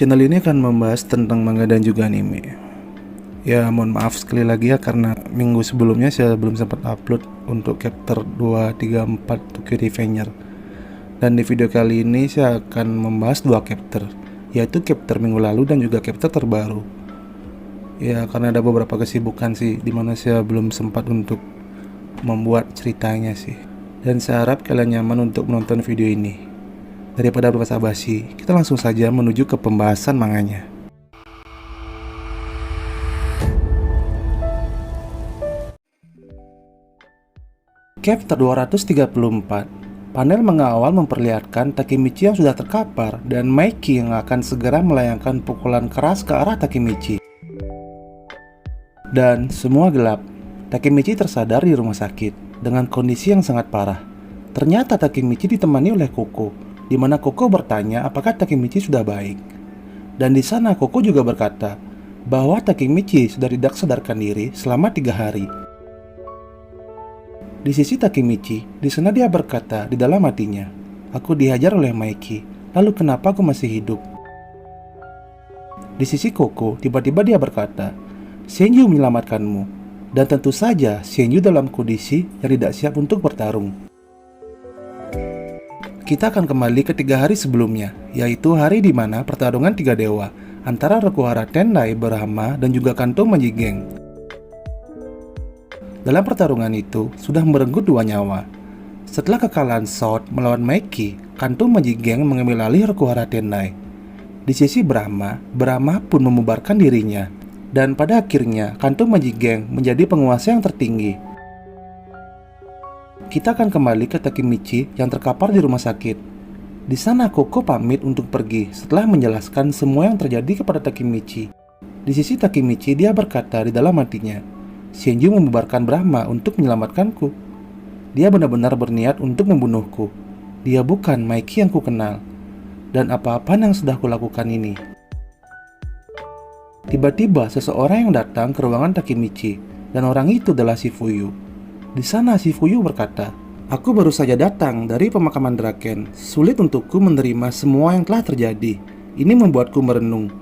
Channel ini akan membahas tentang manga dan juga anime. Ya, mohon maaf sekali lagi ya karena minggu sebelumnya saya belum sempat upload untuk chapter 2, 3, 4 Tokyo Revenger. Dan di video kali ini saya akan membahas dua chapter, yaitu chapter minggu lalu dan juga chapter terbaru. Ya, karena ada beberapa kesibukan sih dimana saya belum sempat untuk membuat ceritanya sih. Dan saya harap kalian nyaman untuk menonton video ini. Daripada basa-basi, kita langsung saja menuju ke pembahasan manganya. Chapter 234. Panel mengawal memperlihatkan Takemichi yang sudah terkapar dan Maiki yang akan segera melayangkan pukulan keras ke arah Takemichi. Dan semua gelap. Takemichi tersadar di rumah sakit dengan kondisi yang sangat parah. Ternyata Takemichi ditemani oleh Koko, di mana Koko bertanya apakah Takemichi sudah baik. Dan di sana Koko juga berkata bahwa Takemichi sudah tidak sadarkan diri selama 3 hari. Di sisi Takemichi, di sana dia berkata di dalam hatinya, "Aku dihajar oleh Maiki, lalu kenapa aku masih hidup?" Di sisi Koko, tiba-tiba dia berkata, "Senju menyelamatkanmu." Dan tentu saja Senju dalam kondisi yang tidak siap untuk bertarung. Kita akan kembali ke 3 hari sebelumnya, yaitu hari di mana pertarungan 3 dewa antara Rekuhara Tendai Brahma dan juga Kanto Majigen. Dalam pertarungan itu sudah merenggut 2 nyawa. Setelah kekalahan Sword melawan Maiki, Kanto Majigen mengambil alih Rekuhara Tendai. Di sisi Brahma, Brahma pun membubarkan dirinya, dan pada akhirnya Kanto Majigen menjadi penguasa yang tertinggi. Kita akan kembali ke Takemichi yang terkapar di rumah sakit. Di sana Koko pamit untuk pergi setelah menjelaskan semua yang terjadi kepada Takemichi. Di sisi Takemichi dia berkata di dalam hatinya, "Senju membubarkan Brahma untuk menyelamatkanku. Dia benar-benar berniat untuk membunuhku. Dia bukan Maiki yang kukenal. Dan apa-apa yang sudah kulakukan ini." Tiba-tiba seseorang yang datang ke ruangan Takemichi, dan orang itu adalah Shifuyu. Di sana Shifuyu berkata, "Aku baru saja datang dari pemakaman Draken. Sulit untukku menerima semua yang telah terjadi. Ini membuatku merenung.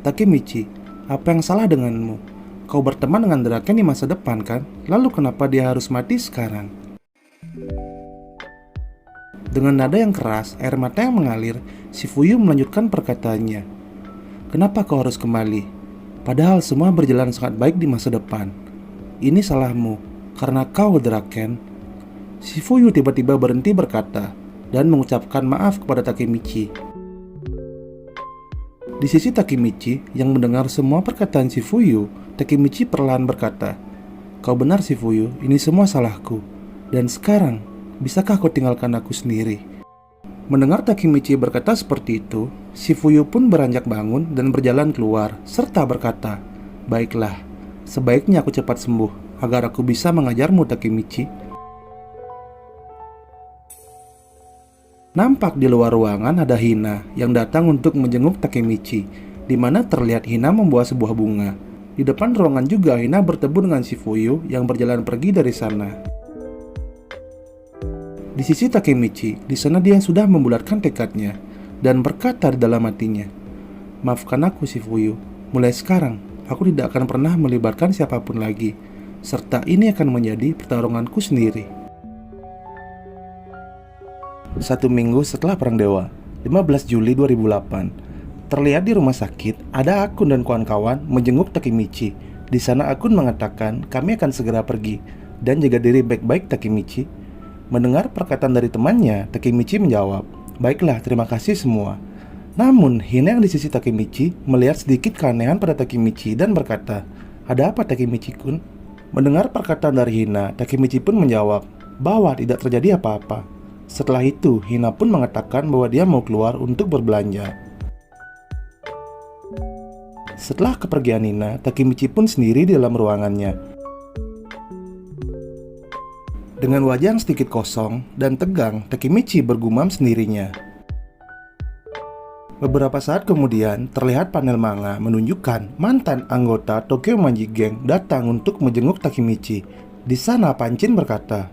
Takemichi, apa yang salah denganmu? Kau berteman dengan Draken di masa depan kan? Lalu kenapa dia harus mati sekarang?" Dengan nada yang keras, air mata yang mengalir, Shifuyu melanjutkan perkataannya. "Kenapa kau harus kembali? Padahal semua berjalan sangat baik di masa depan. Ini salahmu. Karena kau Draken." Shifuyu tiba-tiba berhenti berkata dan mengucapkan maaf kepada Takemichi. Di sisi Takemichi yang mendengar semua perkataan Shifuyu, Takemichi perlahan berkata, "Kau benar Shifuyu, ini semua salahku. Dan sekarang, bisakah kau tinggalkan aku sendiri?" Mendengar Takemichi berkata seperti itu, Shifuyu pun beranjak bangun dan berjalan keluar serta berkata, "Baiklah, sebaiknya aku cepat sembuh agar aku bisa mengajarmu Takemichi." Nampak di luar ruangan ada Hina yang datang untuk menjenguk Takemichi, di mana terlihat Hina membawa sebuah bunga. Di depan ruangan juga Hina bertemu dengan Shifuyu yang berjalan pergi dari sana. Di sisi Takemichi, di sana dia sudah membulatkan tekadnya dan berkata di dalam hatinya, "Maafkan aku Shifuyu, mulai sekarang aku tidak akan pernah melibatkan siapapun lagi. Serta ini akan menjadi pertarunganku sendiri." 1 minggu setelah Perang Dewa, 15 Juli 2008, terlihat di rumah sakit ada Akun dan kawan-kawan menjenguk Takemichi. Di sana Akun mengatakan kami akan segera pergi dan jaga diri baik-baik Takemichi. Mendengar perkataan dari temannya, Takemichi menjawab, "Baiklah, terima kasih semua." Namun Hina yang di sisi Takemichi melihat sedikit keanehan pada Takemichi dan berkata, "Ada apa Takemichi-kun?" Mendengar perkataan dari Hina, Takemichi pun menjawab bahwa tidak terjadi apa-apa. Setelah itu, Hina pun mengatakan bahwa dia mau keluar untuk berbelanja. Setelah kepergian Hina, Takemichi pun sendiri di dalam ruangannya. Dengan wajah yang sedikit kosong dan tegang, Takemichi bergumam sendirinya. Beberapa saat kemudian, terlihat panel manga menunjukkan mantan anggota Tokyo Majigen datang untuk menjenguk Takemichi. Di sana Panchin berkata,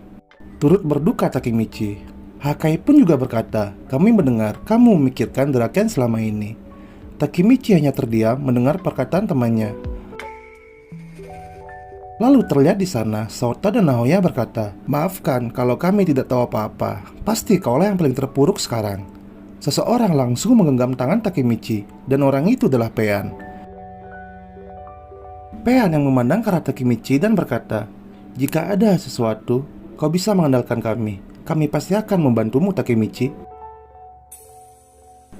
"Turut berduka Takemichi." Hakai pun juga berkata, "Kami mendengar kamu memikirkan Draken selama ini. Takemichi hanya terdiam mendengar perkataan temannya. Lalu terlihat di sana, Sota dan Naoya berkata, "Maafkan kalau kami tidak tahu apa-apa. Pasti kaulah yang paling terpuruk sekarang." Seseorang langsung menggenggam tangan Takemichi, dan orang itu adalah Paean. Paean yang memandang ke arah Takemichi dan berkata, "Jika ada sesuatu, kau bisa mengandalkan kami. Kami pasti akan membantumu, Takemichi."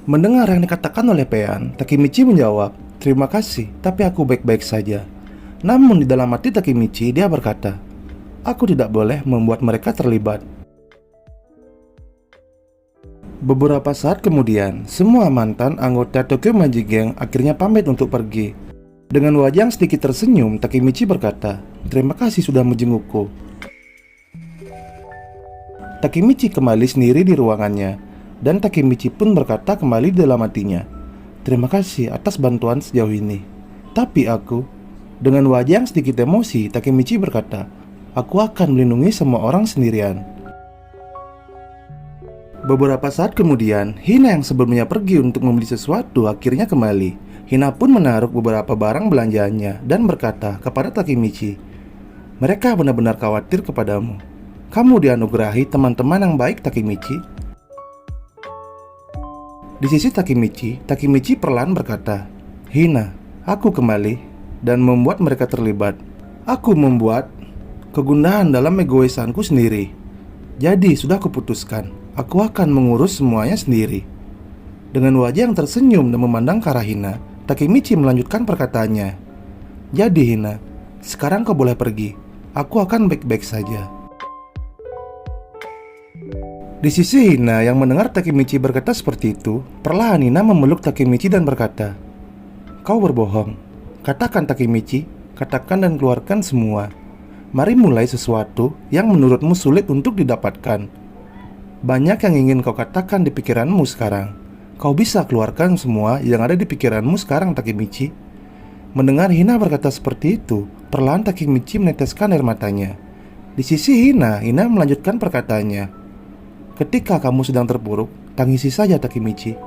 Mendengar yang dikatakan oleh Paean, Takemichi menjawab, "Terima kasih, tapi aku baik-baik saja." Namun di dalam hati Takemichi, dia berkata, "Aku tidak boleh membuat mereka terlibat." Beberapa saat kemudian, semua mantan anggota Tokyo Magic Gang akhirnya pamit untuk pergi. Dengan wajah yang sedikit tersenyum, Takemichi berkata, "Terima kasih sudah menjengukku." Takemichi kembali sendiri di ruangannya, dan Takemichi pun berkata kembali di dalam hatinya, "Terima kasih atas bantuan sejauh ini. Tapi aku..." Dengan wajah yang sedikit emosi, Takemichi berkata, "Aku akan melindungi semua orang sendirian." Beberapa saat kemudian, Hina yang sebelumnya pergi untuk membeli sesuatu akhirnya kembali. Hina pun menaruh beberapa barang belanjaannya dan berkata kepada Takemichi, "Mereka benar-benar khawatir kepadamu. Kamu dianugerahi teman-teman yang baik, Takemichi." Di sisi Takemichi, Takemichi perlahan berkata, "Hina, aku kembali dan membuat mereka terlibat. Aku membuat kegundahan dalam egoisanku sendiri. Jadi sudah kuputuskan, aku akan mengurus semuanya sendiri." Dengan wajah yang tersenyum dan memandang ke arah Hina, Takemichi melanjutkan perkataannya, "Jadi Hina, sekarang kau boleh pergi. Aku akan baik-baik saja." Di sisi Hina yang mendengar Takemichi berkata seperti itu, perlahan Hina memeluk Takemichi dan berkata, "Kau berbohong. Katakan Takemichi, katakan dan keluarkan semua. Mari mulai sesuatu yang menurutmu sulit untuk didapatkan. Banyak yang ingin kau katakan di pikiranmu sekarang. Kau bisa keluarkan semua yang ada di pikiranmu sekarang, Takemichi." Mendengar Hina berkata seperti itu, perlahan Takemichi meneteskan air matanya. Di sisi Hina melanjutkan perkataannya, "Ketika kamu sedang terpuruk, tangisi saja, Takemichi."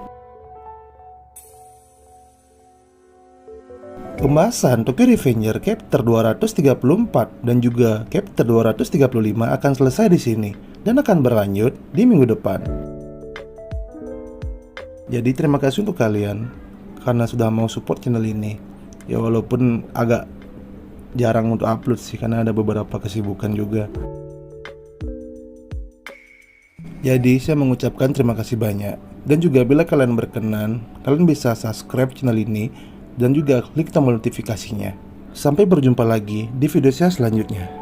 Pembahasan Tokyo Revenger chapter 234 dan juga chapter 235 akan selesai di sini dan akan berlanjut di minggu depan. Jadi terima kasih untuk kalian karena sudah mau support channel ini. Ya walaupun agak jarang untuk upload sih karena ada beberapa kesibukan juga. Jadi saya mengucapkan terima kasih banyak. Dan juga bila kalian berkenan, kalian bisa subscribe channel ini dan juga klik tombol notifikasinya. Sampai berjumpa lagi di video saya selanjutnya.